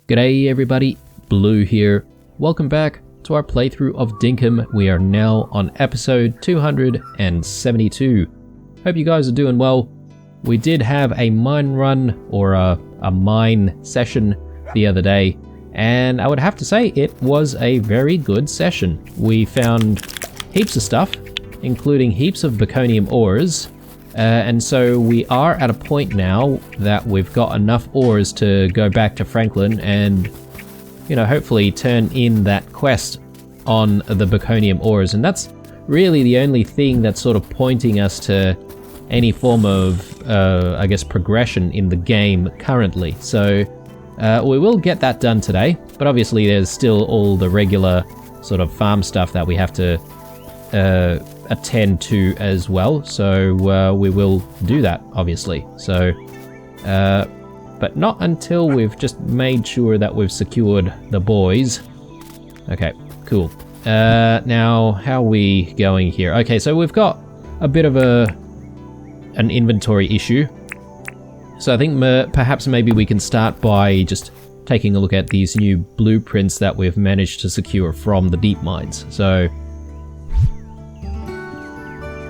G'day everybody, Blue here. Welcome back to our playthrough of Dinkum. We are now on episode 272. Hope you guys are doing well. We did have a mine run, or a mine session the other day, and I would have to say it was a very good session. We found heaps of stuff, including heaps of Berkonium ores, and so we are at a point now that we've got enough ores to go back to Franklin and, you know, hopefully turn in that quest on the Berkonium ores. And that's really the only thing that's sort of pointing us to any form of, I guess, progression in the game currently. So we will get that done today, but obviously there's still all the regular sort of farm stuff that we have to attend to as well, so we will do that obviously. So but not until we've just made sure that we've secured the boys. Okay, cool. Now how are we going here? Okay, so we've got a bit of an inventory issue, so I think perhaps maybe we can start by just taking a look at these new blueprints that we've managed to secure from the deep mines. So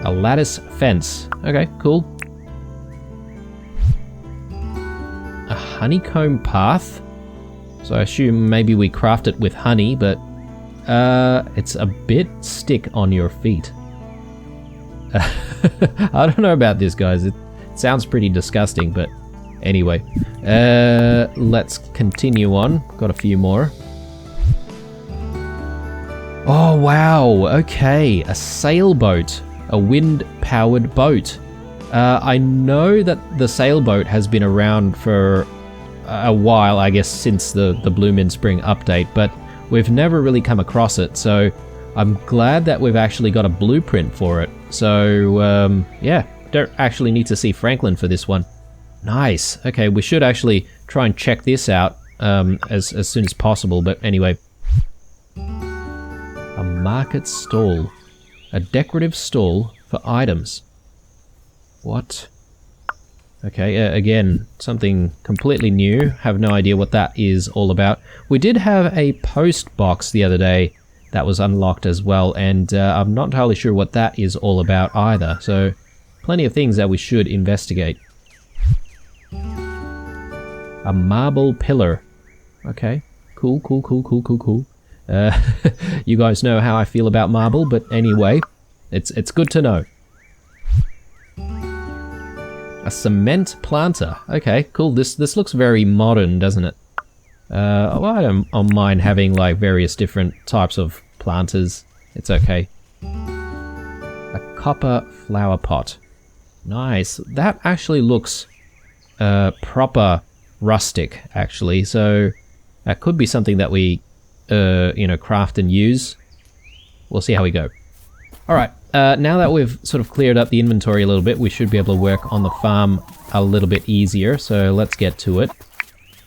a lattice fence. Okay, cool. A honeycomb path. So I assume maybe we craft it with honey, but it's a bit stick on your feet. I don't know about this, guys. It sounds pretty disgusting, but anyway. Let's continue on. Got a few more. Oh, wow. Okay, a sailboat. A wind-powered boat. I know that the sailboat has been around for a while, I guess, since the Bloom in Spring update, but we've never really come across it, so I'm glad that we've actually got a blueprint for it. So, yeah, don't actually need to see Franklin for this one. Nice. Okay, we should actually try and check this out as soon as possible, but anyway. A market stall. A decorative stall for items. What? Okay, again, something completely new. Have no idea what that is all about. We did have a post box the other day that was unlocked as well, and I'm not entirely sure what that is all about either. So, plenty of things that we should investigate. A marble pillar. Okay, cool. You guys know how I feel about marble, but anyway, it's good to know. A cement planter. Okay, cool. This looks very modern, doesn't it? Well, I don't mind having like various different types of planters. It's okay. A copper flower pot. Nice. That actually looks proper rustic, actually. So that could be something that we you know, craft and use. We'll see how we go. Alright, now that we've sort of cleared up the inventory a little bit, we should be able to work on the farm a little bit easier, so let's get to it.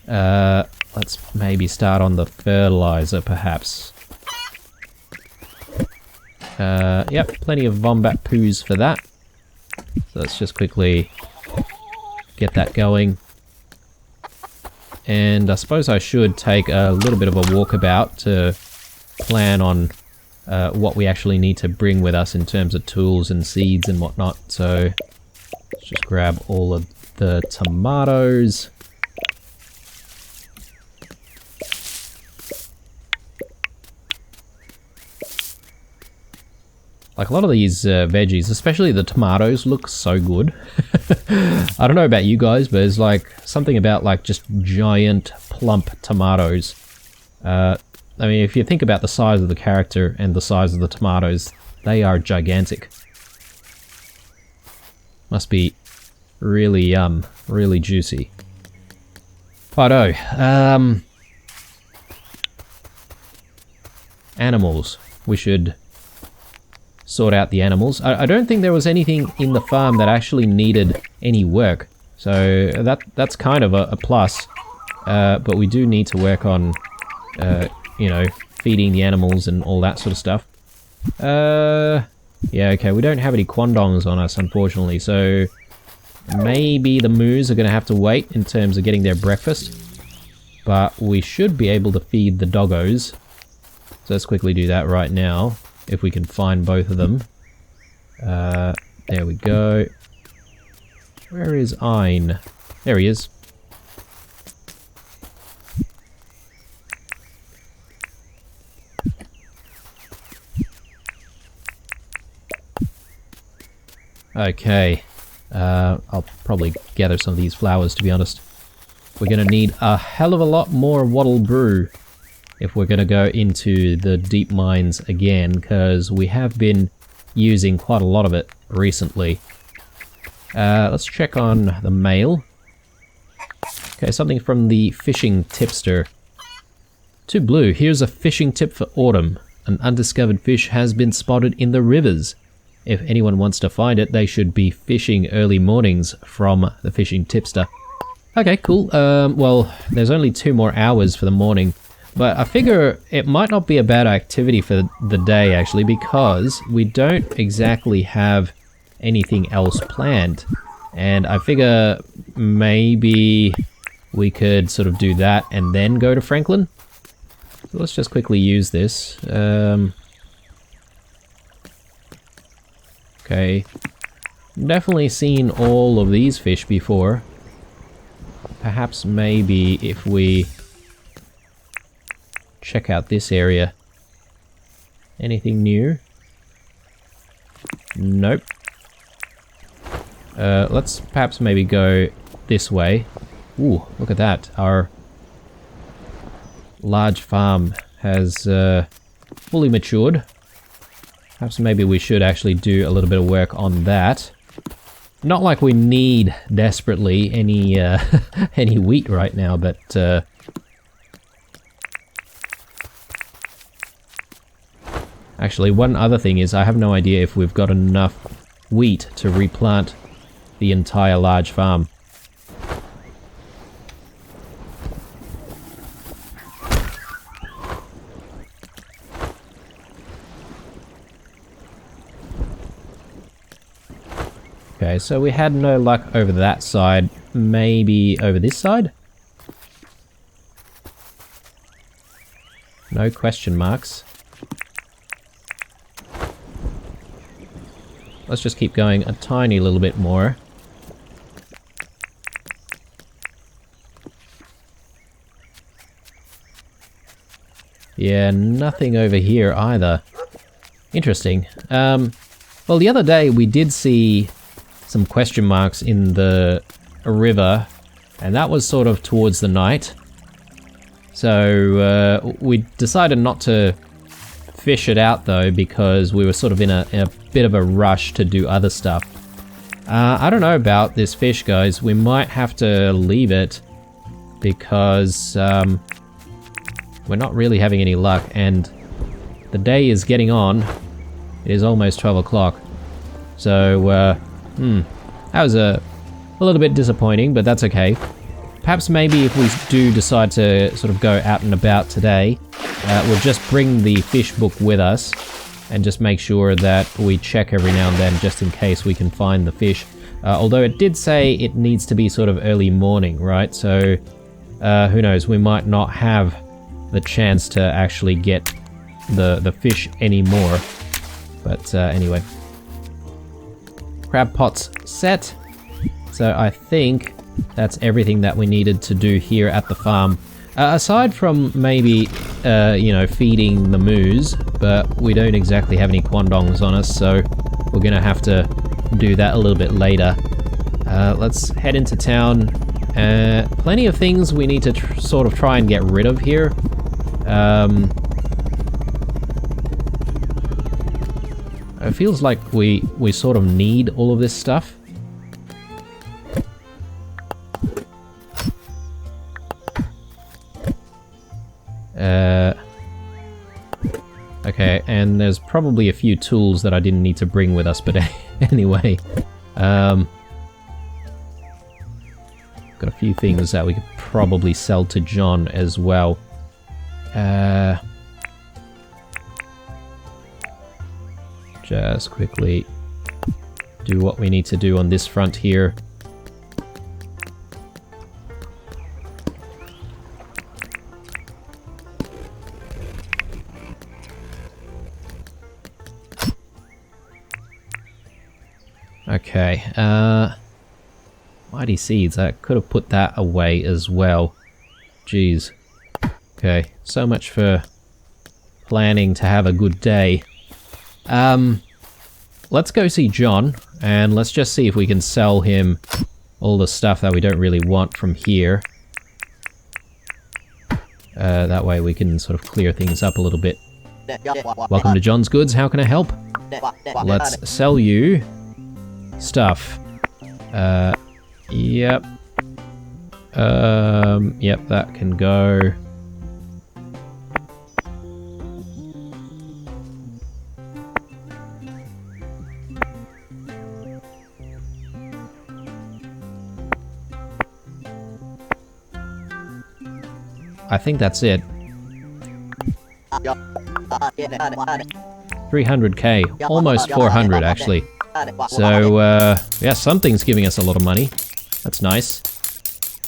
Let's maybe start on the fertilizer, perhaps. Yep, plenty of Vombat poos for that. So let's just quickly get that going. And I suppose I should take a little bit of a walkabout to plan on what we actually need to bring with us in terms of tools and seeds and whatnot. So let's just grab all of the tomatoes. Like a lot of these veggies, especially the tomatoes, look so good. I don't know about you guys, but it's like something about like just giant plump tomatoes. I mean, if you think about the size of the character and the size of the tomatoes, they are gigantic. Must be really yum, really juicy. Righto. Animals. We should sort out the animals. I don't think there was anything in the farm that actually needed any work, so that's kind of a plus. But we do need to work on, you know, feeding the animals and all that sort of stuff. Yeah, okay, we don't have any quandongs on us, unfortunately, so maybe the moos are going to have to wait in terms of getting their breakfast. but we should be able to feed the doggos. So let's quickly do that right now, if we can find both of them. There we go. Where is Ein? There he is. Okay. I'll probably gather some of these flowers, to be honest. We're going to need a hell of a lot more wattle brew if we're going to go into the deep mines again, because we have been using quite a lot of it recently. Let's check on the mail. Okay, something from the fishing tipster. To Blue, here's a fishing tip for autumn. An undiscovered fish has been spotted in the rivers. If anyone wants to find it, they should be fishing early mornings, from the fishing tipster. Okay, cool. Well, there's only 2 more hours for the morning, but I figure it might not be a bad activity for the day, actually, because we don't exactly have anything else planned. And I figure maybe we could sort of do that and then go to Franklin. So let's just quickly use this. Okay, definitely seen all of these fish before. Perhaps maybe if we check out this area. Anything new? Nope. Let's perhaps maybe go this way. Ooh, look at that. Our large farm has fully matured. Perhaps maybe we should actually do a little bit of work on that. Not like we need desperately any any wheat right now, but actually one other thing is I have no idea if we've got enough wheat to replant the entire large farm. Okay, so we had no luck over that side. Maybe over this side? No question marks. Let's just keep going a tiny little bit more. Yeah, nothing over here either. Interesting. Well, the other day we did see some question marks in the river, and that was sort of towards the night. So we decided not to fish it out though, because we were sort of in a bit of a rush to do other stuff. I don't know about this fish, guys. We might have to leave it because we're not really having any luck, and the day is getting on. It is almost 12 o'clock. So that was a little bit disappointing, but that's okay. Perhaps maybe if we do decide to sort of go out and about today, we'll just bring the fish book with us and just make sure that we check every now and then just in case we can find the fish. Although it did say it needs to be sort of early morning, right? So who knows, we might not have the chance to actually get the fish anymore. But anyway. Crab pots set. So I think that's everything that we needed to do here at the farm. Aside from maybe, you know, feeding the moose, but we don't exactly have any quandongs on us, so we're gonna have to do that a little bit later. Let's head into town. Plenty of things we need to sort of try and get rid of here. It feels like we sort of need all of this stuff. Okay, and there's probably a few tools that I didn't need to bring with us, but anyway. Got a few things that we could probably sell to John as well. Just quickly do what we need to do on this front here. Okay, mighty seeds, I could have put that away as well. Jeez. Okay, so much for planning to have a good day. Let's go see John, and let's just see if we can sell him all the stuff that we don't really want from here. That way we can sort of clear things up a little bit. Welcome to John's Goods, how can I help? Let's sell you stuff. Yep. Yep, that can go. I think that's it. 300k, almost 400 actually. So, yeah, something's giving us a lot of money. That's nice.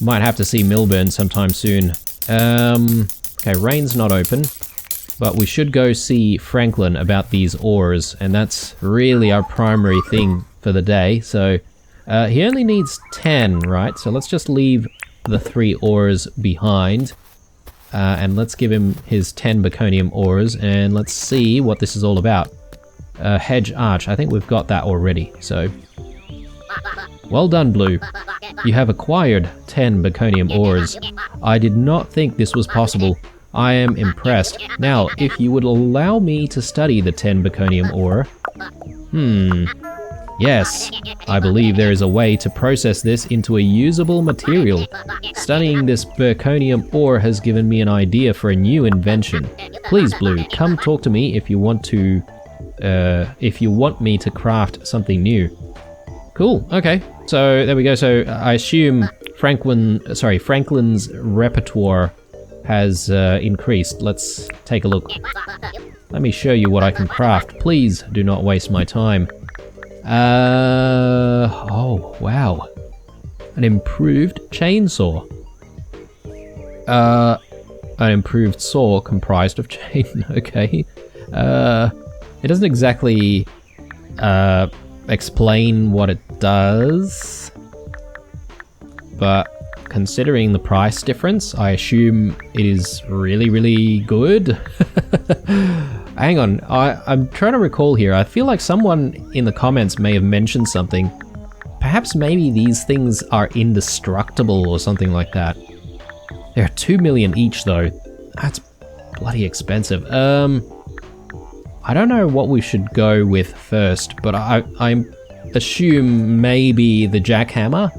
Might have to see Milburn sometime soon. Okay, Rain's not open. But we should go see Franklin about these ores, and that's really our primary thing for the day. So, he only needs 10, right? So let's just leave the 3 ores behind. And let's give him his 10 Berkonium ores, and let's see what this is all about. Hedge Arch, I think we've got that already, so... Well done, Blue. You have acquired 10 Berkonium ores. I did not think this was possible. I am impressed. Now, if you would allow me to study the 10 Berkonium ore... Yes, I believe there is a way to process this into a usable material. Studying this Berkonium ore has given me an idea for a new invention. Please, Blue, come talk to me if you want to, if you want me to craft something new. Cool, okay. So, there we go. So, I assume Franklin's repertoire has increased. Let's take a look. Let me show you what I can craft. Please do not waste my time. Oh, wow. An improved chainsaw. An improved saw comprised of chain, okay. It doesn't exactly, explain what it does. But considering the price difference, I assume it is really, really good. Hang on, I'm trying to recall here. I feel like someone in the comments may have mentioned something. Perhaps maybe these things are indestructible or something like that. They're 2 million each though. That's bloody expensive. I don't know what we should go with first, but I assume maybe the jackhammer.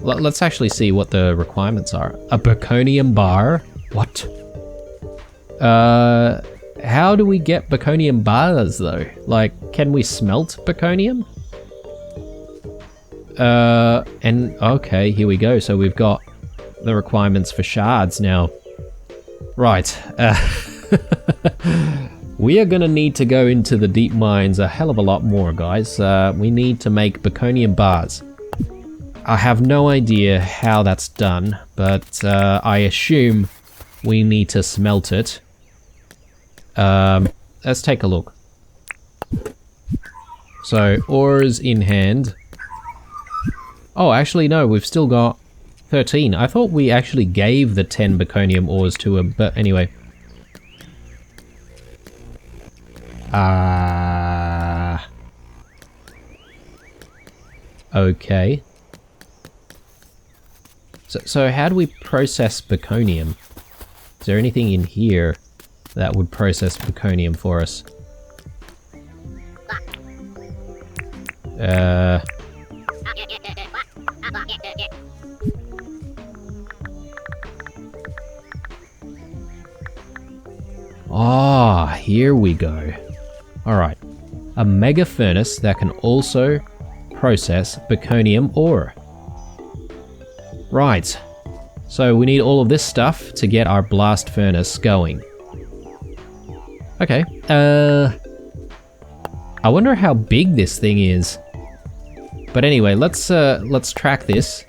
Let's actually see what the requirements are. A Berkonium bar? What? How do we get Berkonium bars though? Like, can we smelt Berkonium? And okay, here we go. So we've got the requirements for shards now. Right. We are gonna need to go into the deep mines a hell of a lot more, guys. We need to make Berkonium bars. I have no idea how that's done, but I assume we need to smelt it. Let's take a look. So, ores in hand. Oh, actually no, we've still got 13. I thought we actually gave the 10 Berkonium ores to him, but anyway. Okay. So how do we process Berkonium? Is there anything in here that would process Berkonium for us? Ah, here we go. Alright. A mega furnace that can also process Berkonium ore. Right. So we need all of this stuff to get our blast furnace going. Okay. I wonder how big this thing is. But anyway, let's track this,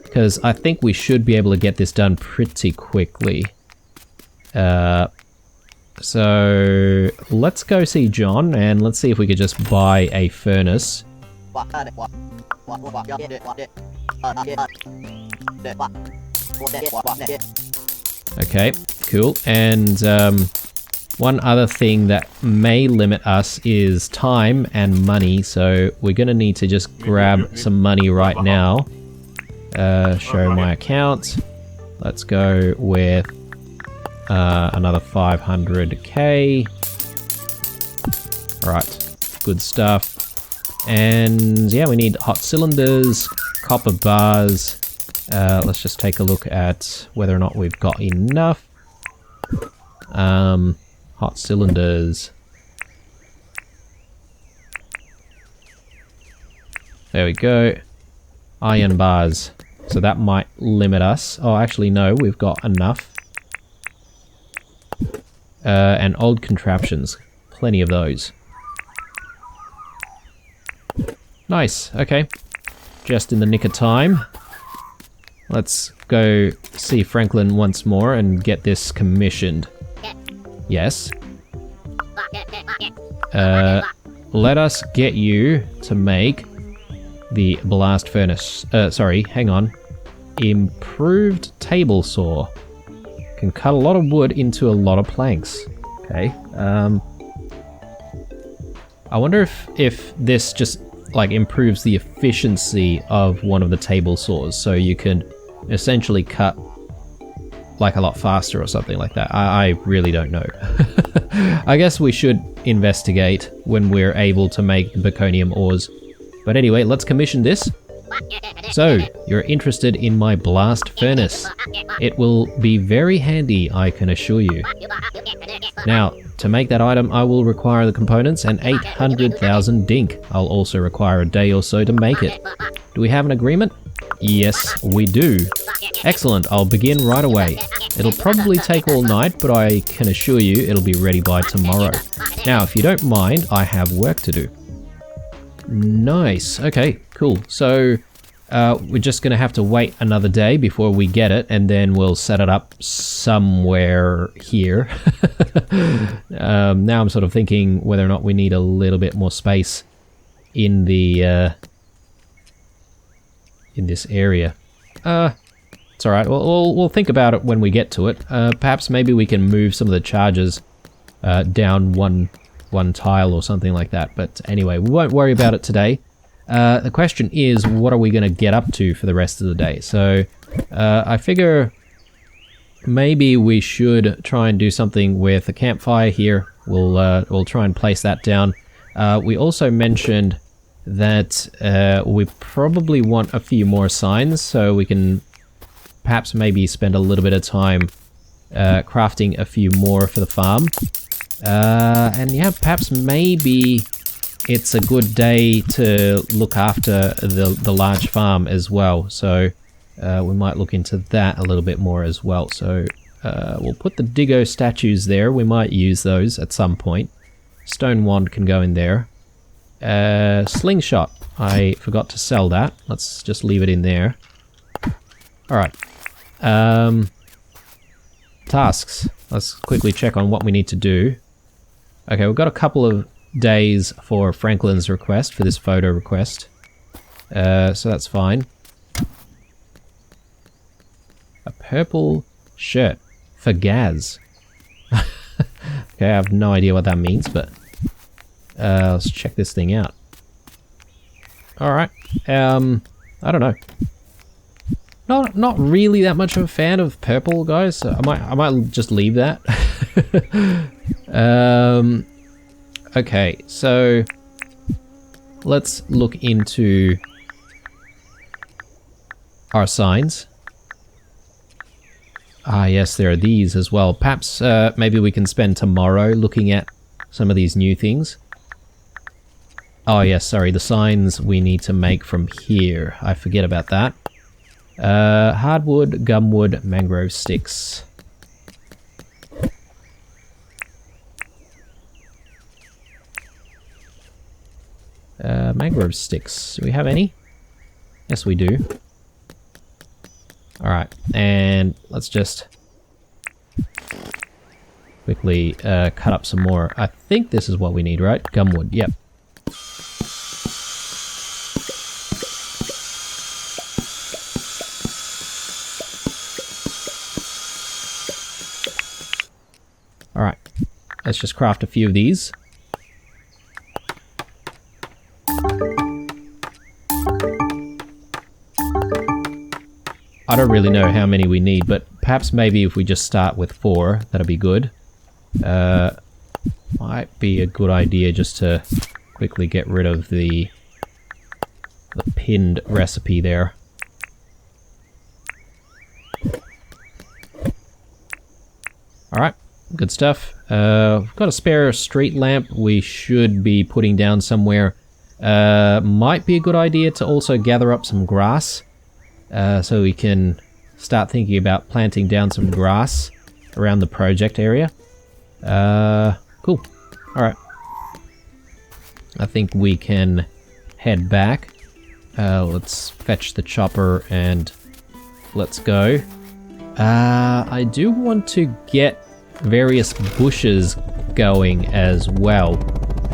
because I think we should be able to get this done pretty quickly. So let's go see John and let's see if we could just buy a furnace. Okay, cool. And one other thing that may limit us is time and money, so we're gonna need to just grab some money right now. Show my account. Let's go with another 500k. Right, good stuff. And yeah, we need hot cylinders, copper bars. Let's just take a look at whether or not we've got enough. Hot cylinders. There we go. Iron bars. So that might limit us. Oh, actually no, we've got enough. And old contraptions. Plenty of those. Nice, okay. Just in the nick of time. Let's go see Franklin once more and get this commissioned. Yes. Let us get you to make the blast furnace. Sorry, hang on. Improved table saw. Can cut a lot of wood into a lot of planks. Okay. I wonder if this just like improves the efficiency of one of the table saws, so you can essentially cut like a lot faster or something like that. I really don't know. I guess we should investigate when we're able to make the Berkonium ores. But anyway, let's commission this. So, you're interested in my blast furnace. It will be very handy, I can assure you. Now, to make that item, I will require the components and 800,000 dink. I'll also require a day or so to make it. Do we have an agreement? Yes, we do. Excellent, I'll begin right away. It'll probably take all night, but I can assure you it'll be ready by tomorrow. Now, if you don't mind, I have work to do. Nice, okay, cool. So, we're just gonna have to wait another day before we get it, and then we'll set it up somewhere here. Now I'm sort of thinking whether or not we need a little bit more space in the in this area. It's alright, we'll think about it when we get to it. Perhaps maybe we can move some of the charges down one tile or something like that. But anyway, we won't worry about it today. The question is, what are we going to get up to for the rest of the day? So I figure maybe we should try and do something with a campfire here. We'll try and place that down. We also mentioned that we probably want a few more signs, so we can perhaps maybe spend a little bit of time crafting a few more for the farm. And yeah, perhaps maybe it's a good day to look after the large farm as well. So we might look into that a little bit more as well. So we'll put the Diggo statues there. We might use those at some point. Stone wand can go in there. Slingshot. I forgot to sell that. Let's just leave it in there. Alright. Tasks. Let's quickly check on what we need to do. Okay, we've got a couple of days for Franklin's request, for this photo request. So that's fine. A purple shirt for Gaz. Okay, I have no idea what that means, but let's check this thing out. Alright, I don't know. Not really that much of a fan of purple, guys. So I might just leave that. Okay, so let's look into our signs. Ah, yes, there are these as well. Perhaps maybe we can spend tomorrow looking at some of these new things. Oh yes, sorry, the signs we need to make from here. I forget about that. Hardwood, gumwood, mangrove sticks. Mangrove sticks. Do we have any? Yes, we do. Alright, and let's just quickly cut up some more. I think this is what we need, right? Gumwood, yep. Alright, let's just craft a few of these. I don't really know how many we need, but perhaps maybe if we just start with 4, that'll be good. Might be a good idea just to quickly get rid of the pinned recipe there. Alright, good stuff. We've got a spare street lamp we should be putting down somewhere. Might be a good idea to also gather up some grass. So we can start thinking about planting down some grass around the project area. Cool. Alright. I think we can head back. Let's fetch the chopper and let's go. I do want to get various bushes going as well.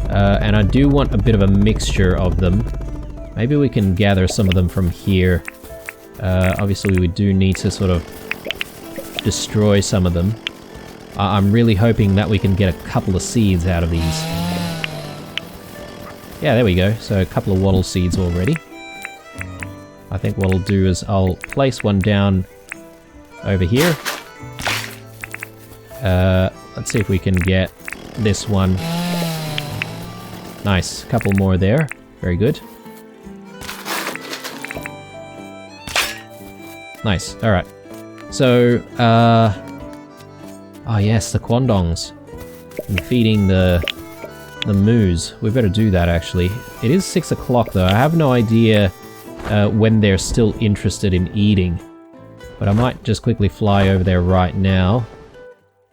And I do want a bit of a mixture of them. Maybe we can gather some of them from here. Obviously we do need to sort of destroy some of them. I'm really hoping that we can get a couple of seeds out of these. Yeah, there we go. So a couple of wattle seeds already. I think what I'll do is I'll place one down over here. Let's see if we can get this one. Nice, a couple more there. Very good. Nice, alright. So, oh yes, the quandongs. And feeding the moose. We better do that actually. It is 6 o'clock though. I have no idea when they're still interested in eating. But I might just quickly fly over there right now.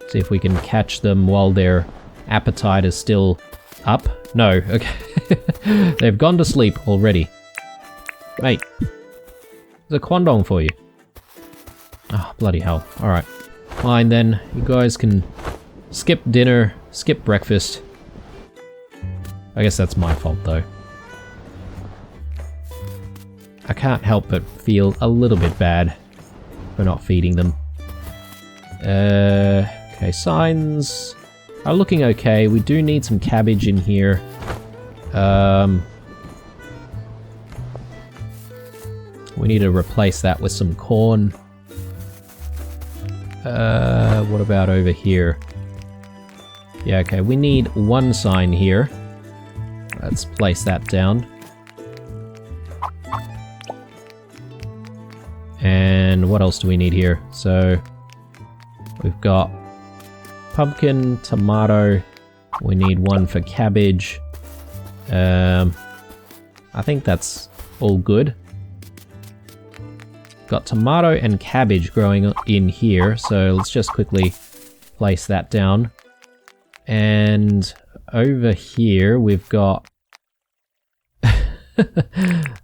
See if we can catch them while their appetite is still up. No, okay. They've gone to sleep already. Mate, there's a quandong for you. Oh, bloody hell. Alright. Fine then. You guys can skip dinner, skip breakfast. I guess that's my fault though. I can't help but feel a little bit bad for not feeding them. Okay, signs are looking okay. We do need some cabbage in here. We need to replace that with some corn. What about over here? Yeah, okay, we need one sign here. Let's place that down. And what else do we need here? So, we've got pumpkin, tomato. We need one for cabbage. I think that's all good. Got tomato and cabbage growing in here, so let's just quickly place that down. And over here we've got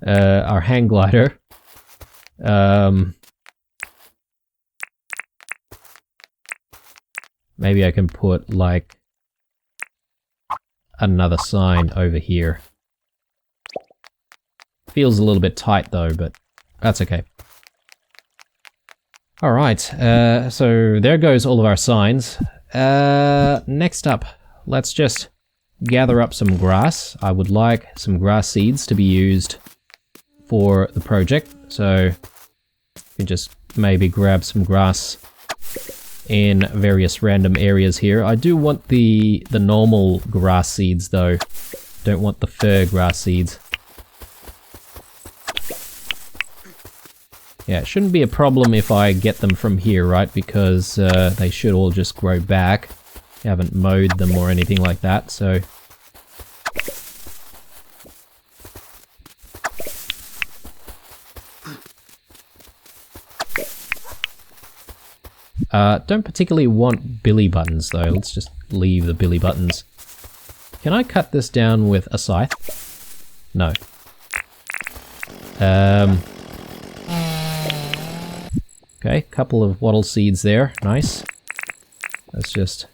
our hang glider. Maybe I can put like another sign over here. Feels a little bit tight though, but that's okay. Alright, so there goes all of our signs. Next up, let's just gather up some grass. I would like some grass seeds to be used for the project, so you can just maybe grab some grass in various random areas here. I do want the normal grass seeds though. Don't want the fir grass seeds. Yeah, it shouldn't be a problem if I get them from here, right? Because they should all just grow back. I haven't mowed them or anything like that, so... don't particularly want billy buttons though. Let's just leave the billy buttons. Can I cut this down with a scythe? No. Okay, couple of wattle seeds there. Nice. Let's just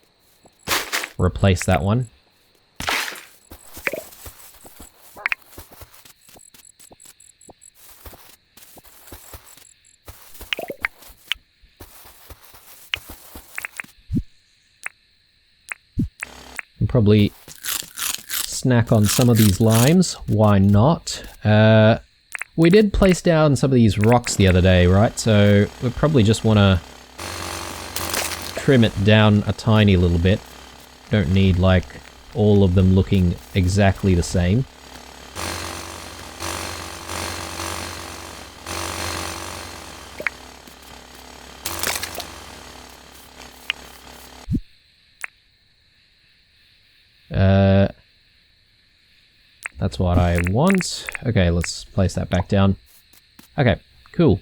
replace that one. And probably snack on some of these limes. Why not? We did place down some of these rocks the other day, right? So we probably just want to trim it down a tiny little bit. Don't need like all of them looking exactly the same. That's what I want. Okay, let's place that back down. Okay, cool.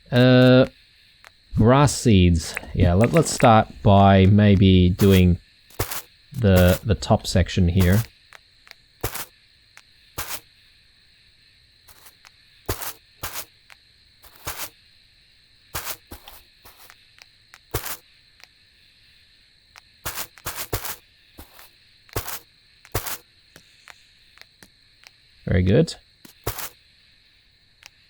Grass seeds. Yeah, let's start by maybe doing the top section here. Very good.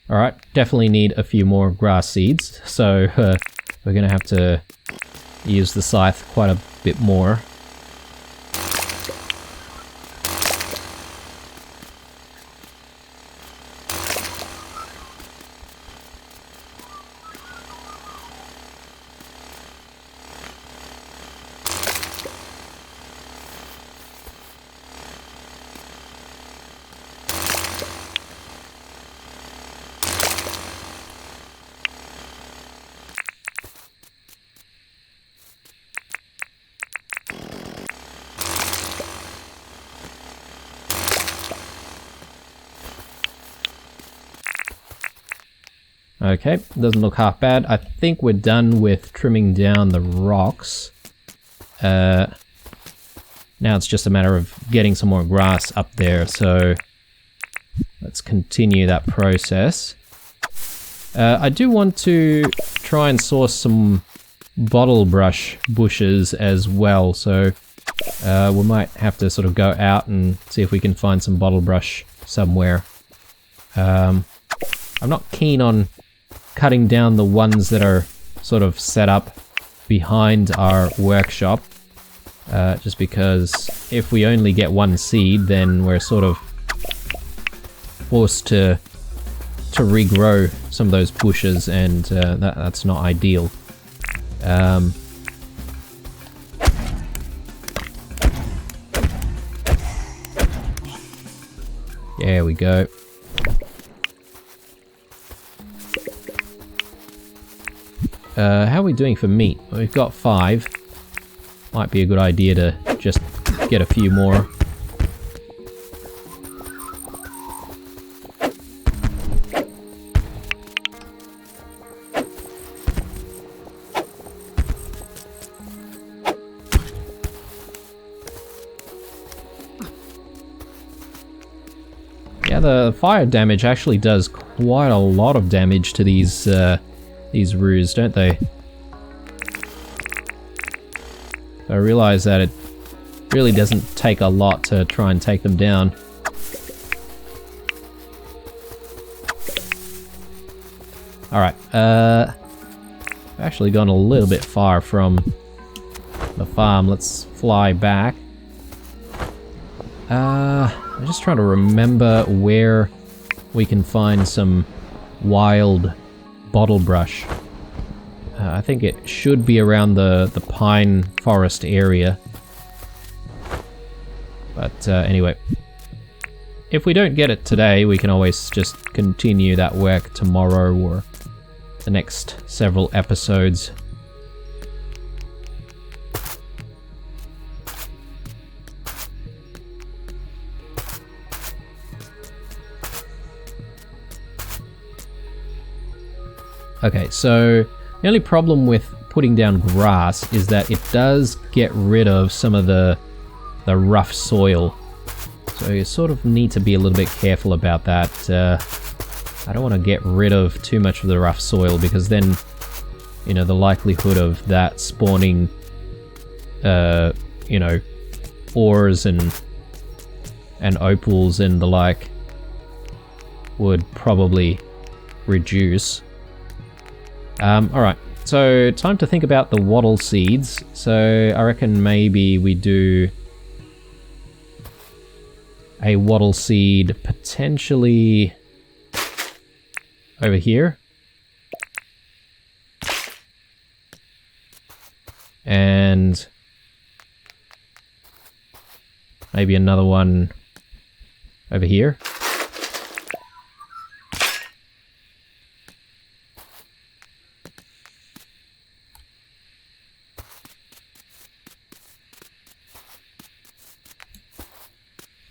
Alright, definitely need a few more grass seeds, so we're gonna have to use the scythe quite a bit more. Okay, doesn't look half bad. I think we're done with trimming down the rocks. Now it's just a matter of getting some more grass up there, so let's continue that process. I do want to try and source some bottle brush bushes as well, so we might have to sort of go out and see if we can find some bottle brush somewhere. I'm not keen on cutting down the ones that are sort of set up behind our workshop, just because if we only get one seed, then we're sort of forced to regrow some of those bushes, and that's not ideal. There we go. How are we doing for meat? We've got 5. Might be a good idea to just get a few more. Yeah, the fire damage actually does quite a lot of damage to these roos, don't they? I realize that it really doesn't take a lot to try and take them down. Alright, I've actually gone a little bit far from the farm. Let's fly back. I'm just trying to remember where we can find some wild bottle brush. I think it should be around the pine forest area. But anyway, if we don't get it today, we can always just continue that work tomorrow or the next several episodes. Okay, so the only problem with putting down grass is that it does get rid of some of the rough soil. So you sort of need to be a little bit careful about that. I don't want to get rid of too much of the rough soil, because then, you know, the likelihood of that spawning you know, ores and opals and the like would probably reduce. Alright, so time to think about the wattle seeds. So I reckon maybe we do a wattle seed potentially over here. And maybe another one over here.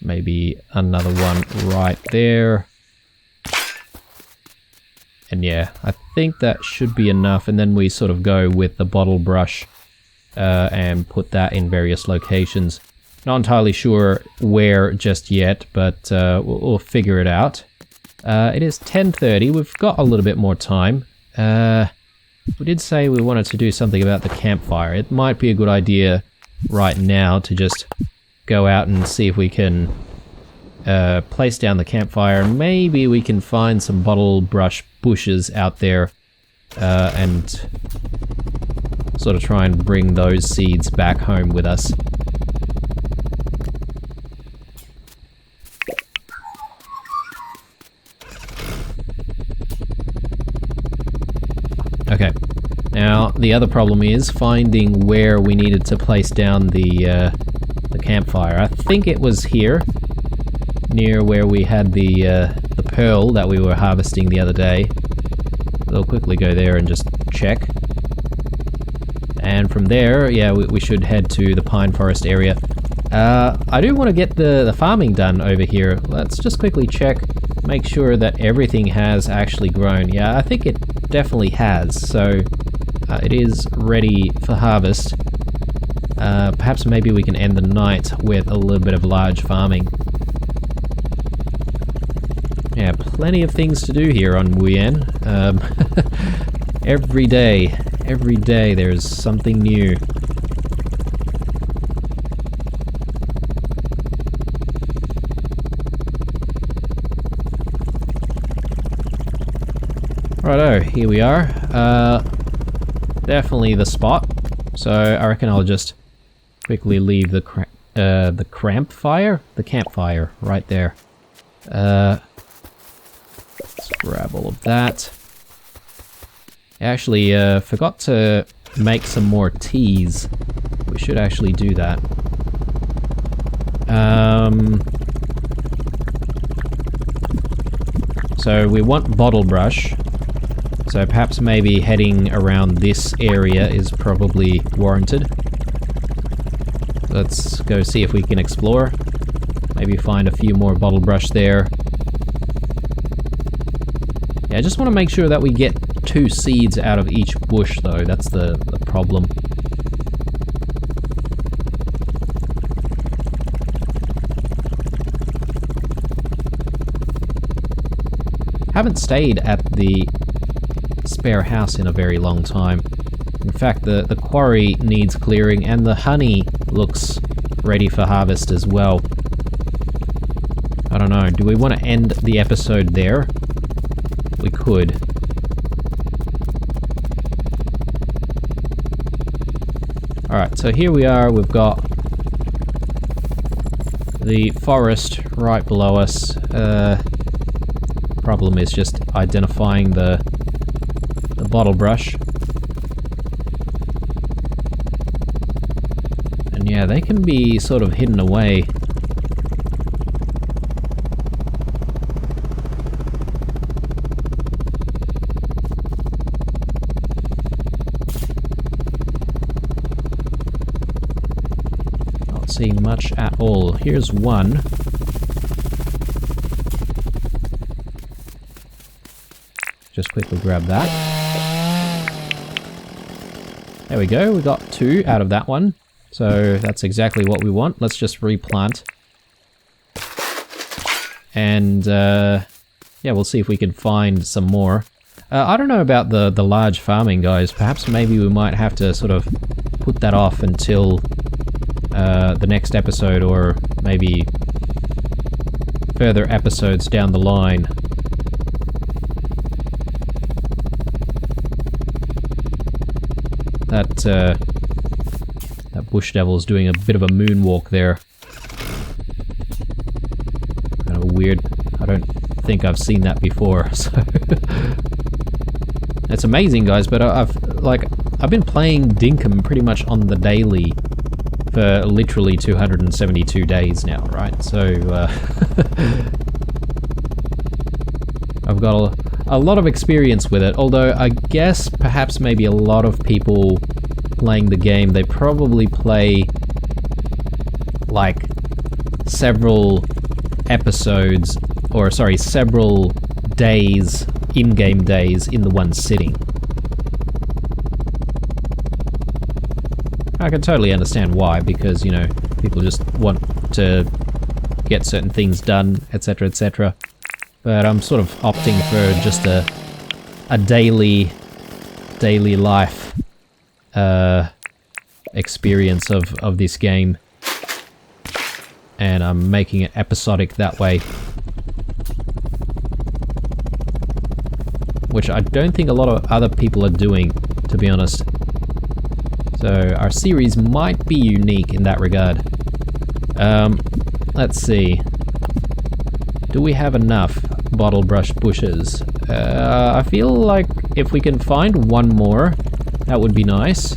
Maybe another one right there. And yeah, I think that should be enough. And then we sort of go with the bottle brush and put that in various locations. Not entirely sure where just yet, but we'll figure it out. It is 10:30. We've got a little bit more time. We did say we wanted to do something about the campfire. It might be a good idea right now to just go out and see if we can place down the campfire. Maybe we can find some bottle brush bushes out there and sort of try and bring those seeds back home with us. Okay, now the other problem is finding where we needed to place down the campfire. I think it was here, near where we had the pearl that we were harvesting the other day. We'll quickly go there and just check. And from there, yeah, we should head to the pine forest area. I do want to get the farming done over here. Let's just quickly check, make sure that everything has actually grown. Yeah, I think it definitely has, so it is ready for harvest. Perhaps maybe we can end the night with a little bit of large farming. Yeah, plenty of things to do here on Wuyan. Every day there's something new. Righto, here we are. Definitely the spot. So I reckon I'll just quickly leave the campfire right there. Let's grab all of that. I actually forgot to make some more teas. We should actually do that. So we want bottle brush. So perhaps maybe heading around this area is probably warranted. Let's go see if we can explore. Maybe find a few more bottle brush there. Yeah, I just want to make sure that we get 2 seeds out of each bush though. That's the problem. Haven't stayed at the spare house in a very long time. In fact, the quarry needs clearing and the honey looks ready for harvest as well. I don't know, do we want to end the episode there? We could. Alright, so here we are, we've got the forest right below us. Problem is just identifying the bottle brush. And yeah, they can be sort of hidden away. Not seeing much at all. Here's one. Just quickly grab that. There we go, we got 2 out of that one. So that's exactly what we want. Let's just replant. And yeah, we'll see if we can find some more. I don't know about the large farming, guys. Perhaps maybe we might have to sort of put that off until the next episode, or maybe further episodes down the line. That bush devil's doing a bit of a moonwalk there. Kind of weird. I don't think I've seen that before, so it's amazing, guys. But I've been playing Dinkum pretty much on the daily for literally 272 days now, right? So I've got a lot of experience with it, although I guess perhaps maybe a lot of people playing the game, they probably play like several episodes, or sorry, several days, in-game days in the one sitting. I can totally understand why, because, you know, people just want to get certain things done, etc, etc. But I'm sort of opting for just a daily life experience of this game, and I'm making it episodic that way, which I don't think a lot of other people are doing, to be honest. So our series might be unique in that regard. Let's see. Do we have enough bottle brush bushes? I feel like if we can find one more, that would be nice.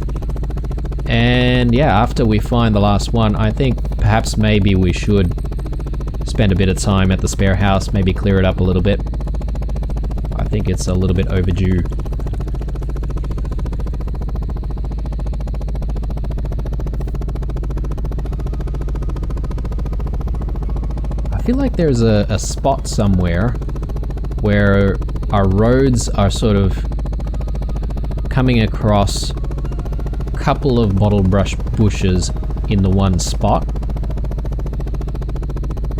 And yeah, after we find the last one, I think perhaps maybe we should spend a bit of time at the spare house, maybe clear it up a little bit. I think it's a little bit overdue. I feel like there's a spot somewhere where our roads are sort of coming across a couple of bottle brush bushes in the one spot.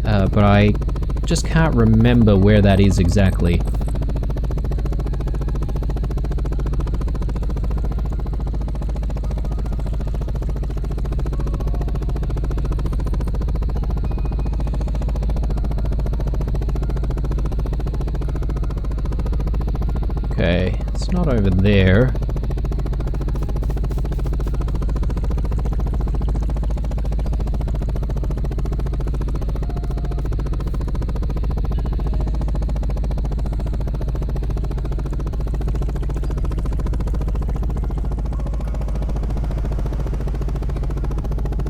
But I just can't remember where that is exactly. Okay, it's not over there.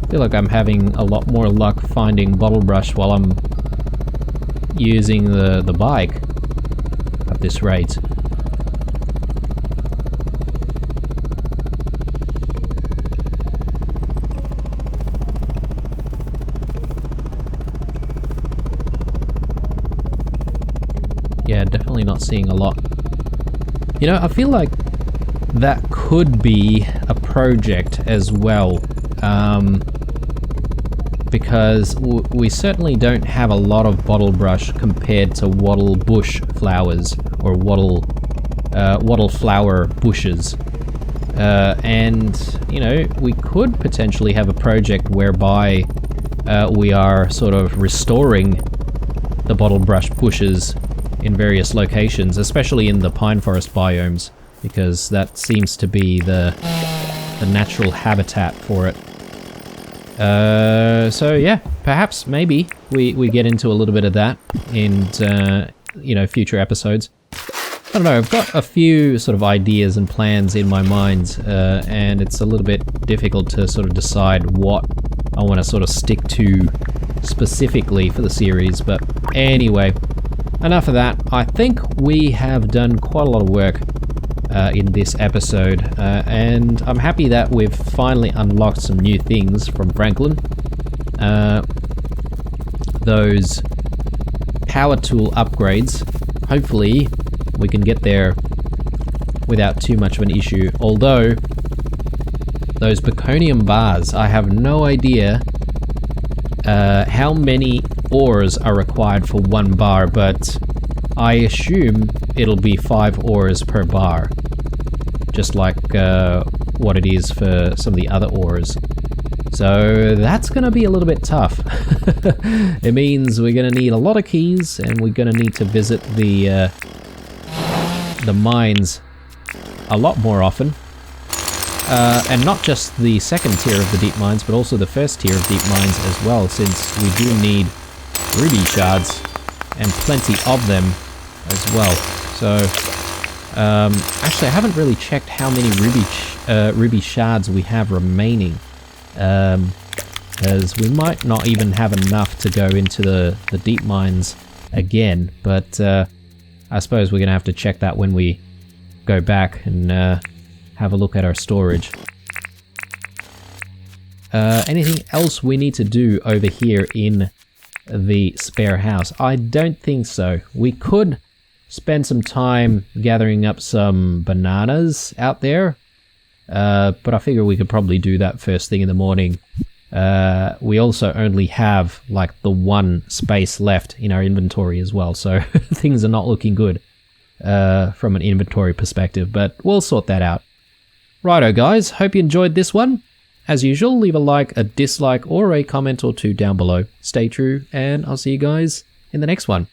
I feel like I'm having a lot more luck finding bottle brush while I'm using the bike at this rate. Yeah, definitely not seeing a lot. You know, I feel like that could be a project as well, because we certainly don't have a lot of bottle brush compared to wattle bush flowers, or wattle flower bushes. And, you know, we could potentially have a project whereby we are sort of restoring the bottle brush bushes in various locations, especially in the pine forest biomes, because that seems to be the natural habitat for it. So yeah, perhaps maybe we get into a little bit of that in you know, future episodes. I don't know, I've got a few sort of ideas and plans in my mind, and it's a little bit difficult to sort of decide what I want to sort of stick to specifically for the series. But anyway, enough of that. I think we have done quite a lot of work in this episode, and I'm happy that we've finally unlocked some new things from Franklin. Those power tool upgrades, hopefully we can get there without too much of an issue, although those Berkonium bars, I have no idea how many ores are required for one bar, but I assume it'll be 5 ores per bar, just like what it is for some of the other ores. So that's going to be a little bit tough. It means we're going to need a lot of keys, and we're going to need to visit the mines a lot more often. And not just the second tier of the deep mines, but also the first tier of deep mines as well, since we do need ruby shards, and plenty of them as well. So, actually I haven't really checked how many ruby shards we have remaining. Because we might not even have enough to go into the deep mines again, but I suppose we're going to have to check that when we go back and have a look at our storage. Anything else we need to do over here in the spare house? I don't think so. We could spend some time gathering up some bananas out there, but I figure we could probably do that first thing in the morning. We also only have like the one space left in our inventory as well, so things are not looking good from an inventory perspective, but we'll sort that out. Righto guys, hope you enjoyed this one. As usual, leave a like, a dislike, or a comment or two down below. Stay true, and I'll see you guys in the next one.